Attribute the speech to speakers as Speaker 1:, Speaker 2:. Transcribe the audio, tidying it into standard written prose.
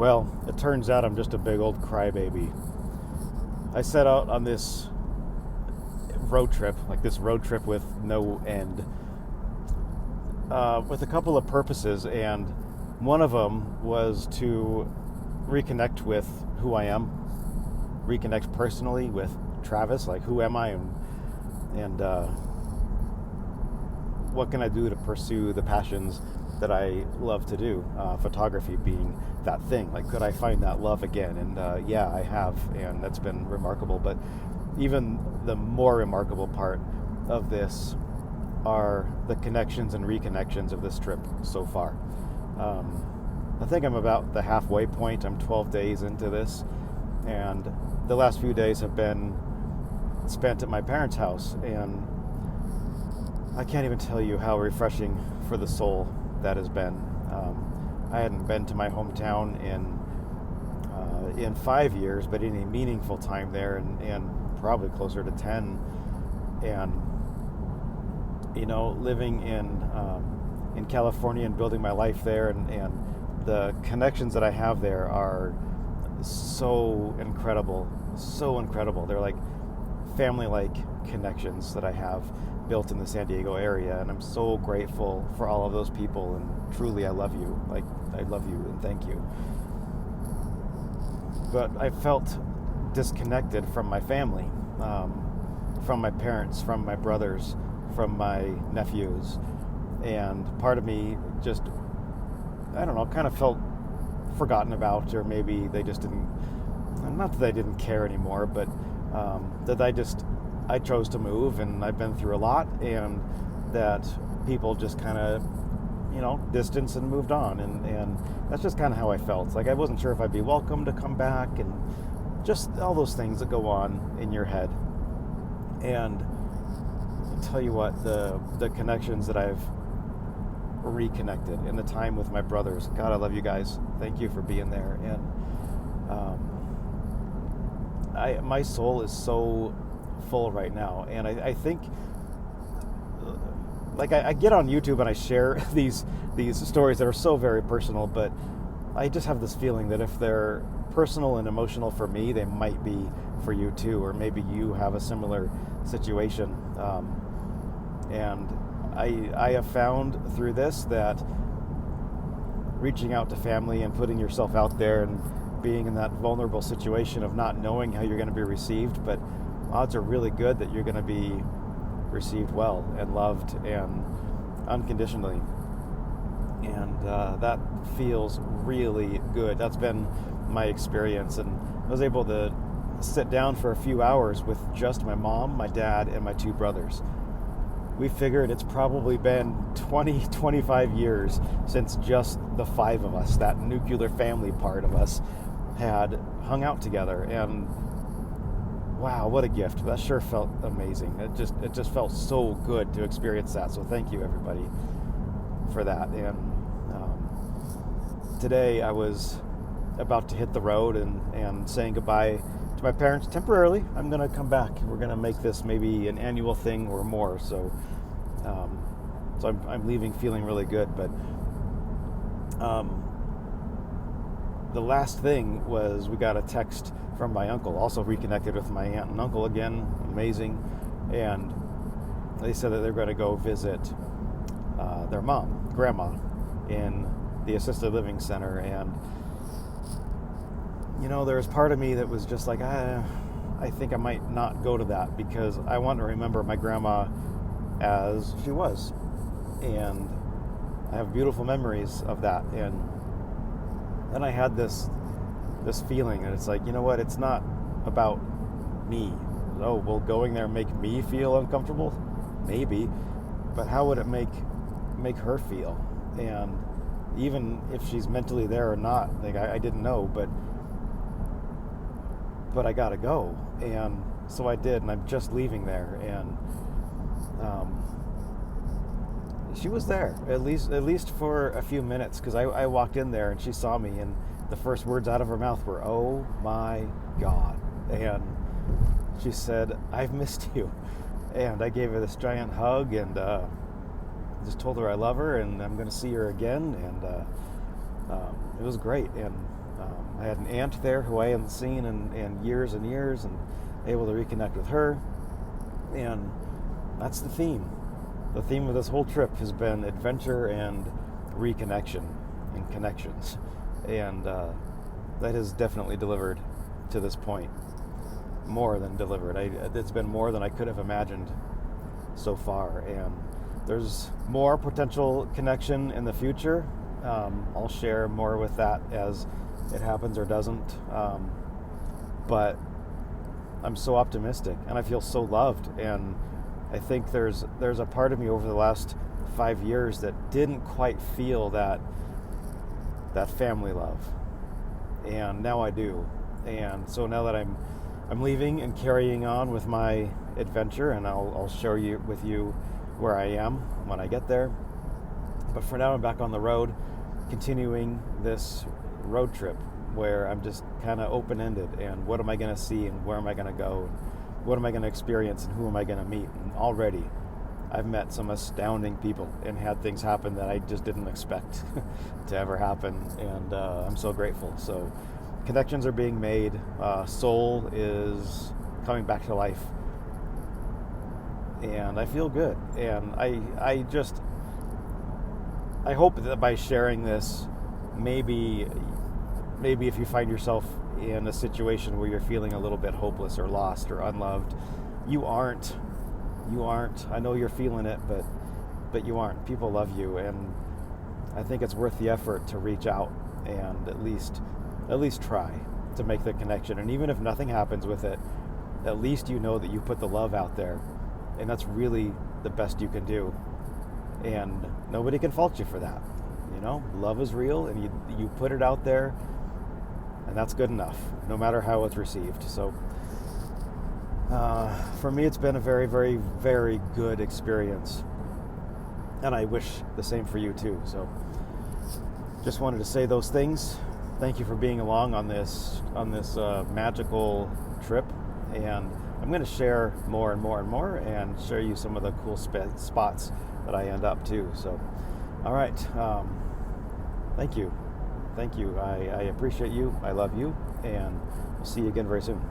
Speaker 1: Well, it turns out I'm just a big old crybaby. I set out on this road trip, with no end, with a couple of purposes, and one of them was to reconnect with who I am, reconnect personally with Travis, like who am I, and what can I do to pursue the passions that I love to do, photography being that thing. Like, could I find that love again? And yeah, I have, and that's been remarkable. But even the more remarkable part of this are the connections and reconnections of this trip so far. I think I'm about the halfway point. I'm 12 days into this, and the last few days have been spent at my parents' house, and I can't even tell you how refreshing for the soul that has been. I hadn't been to my hometown in 5 years, but in a meaningful time there, and probably closer to 10. And living in California and building my life there, and the connections that I have there are so incredible. They're like family-like connections that I have built in the San Diego area, and I'm so grateful for all of those people, and truly I love you. Like, I love you and thank you. But I felt disconnected from my family, from my parents, from my brothers, from my nephews, and part of me just, I don't know, kind of felt forgotten about, or maybe they just didn't, not that they didn't care anymore, but that I chose to move, and I've been through a lot, and that people just kind of, distanced and moved on, and that's just kind of how I felt. Like, I wasn't sure if I'd be welcome to come back, and just all those things that go on in your head. And I'll tell you what, the connections that I've reconnected in the time with my brothers, God, I love you guys. Thank you for being there. And my soul is so full right now, and I think, like, I get on YouTube and I share these stories that are so very personal, but I just have this feeling that if they're personal and emotional for me, they might be for you too, or maybe you have a similar situation. And I have found through this that reaching out to family and putting yourself out there and being in that vulnerable situation of not knowing how you're going to be received, but odds are really good that you're going to be received well and loved and unconditionally. And that feels really good. That's been my experience. And I was able to sit down for a few hours with just my mom, my dad, and my 2 brothers. We figured it's probably been 25 years since just the 5 of us, that nuclear family part of us, had hung out together. And wow, what a gift. That sure felt amazing. It just felt so good to experience that. So thank you, everybody, for that. And today I was about to hit the road and saying goodbye to my parents temporarily. I'm going to come back. We're going to make this maybe an annual thing or more. So I'm leaving feeling really good. But the last thing was, we got a text from my uncle, also reconnected with my aunt and uncle again, amazing, and they said that they're going to go visit their grandma, in the assisted living center. And there was part of me that was just like, I think I might not go to that, because I want to remember my grandma as she was, and I have beautiful memories of that. And then I had this feeling, and it's like, you know what, it's not about me. Oh, will going there make me feel uncomfortable? Maybe, but how would it make her feel? And even if she's mentally there or not, like, I didn't know, but I gotta go. And so I did, and I'm just leaving there, and she was there at least for a few minutes, because I walked in there and she saw me, and the first words out of her mouth were, "Oh my God." And she said, "I've missed you." And I gave her this giant hug, and just told her I love her, and I'm going to see her again. And it was great. And I had an aunt there who I hadn't seen in years and years, and able to reconnect with her. And that's the theme. The theme of this whole trip has been adventure and reconnection and connections. And that has definitely delivered to this point. More than delivered. It's been more than I could have imagined so far. And there's more potential connection in the future. I'll share more with that as it happens or doesn't. But I'm so optimistic, and I feel so loved. And I think there's a part of me over the last 5 years that didn't quite feel that family love, and now I do. And so now that I'm leaving and carrying on with my adventure, and I'll share with you where I am when I get there. But for now, I'm back on the road, continuing this road trip where I'm just kind of open-ended, and what am I going to see, and where am I going to go, and what am I going to experience, and who am I going to meet. And already I've met some astounding people and had things happen that I just didn't expect to ever happen, and I'm so grateful. So connections are being made, soul is coming back to life, and I feel good. And I hope that by sharing this, maybe if you find yourself in a situation where you're feeling a little bit hopeless or lost or unloved, you aren't. I know you're feeling it, but you aren't. People love you, and I think it's worth the effort to reach out and at least try to make the connection. And even if nothing happens with it, at least you know that you put the love out there, and that's really the best you can do. And nobody can fault you for that. Love is real, and you put it out there, and that's good enough, no matter how it's received. So for me, it's been a very, very, very good experience, and I wish the same for you too. So just wanted to say those things. Thank you for being along on this magical trip, and I'm going to share more and more and more, and share you some of the cool spots that I end up too. So all right, thank you. I appreciate you. I love you, and we'll see you again very soon.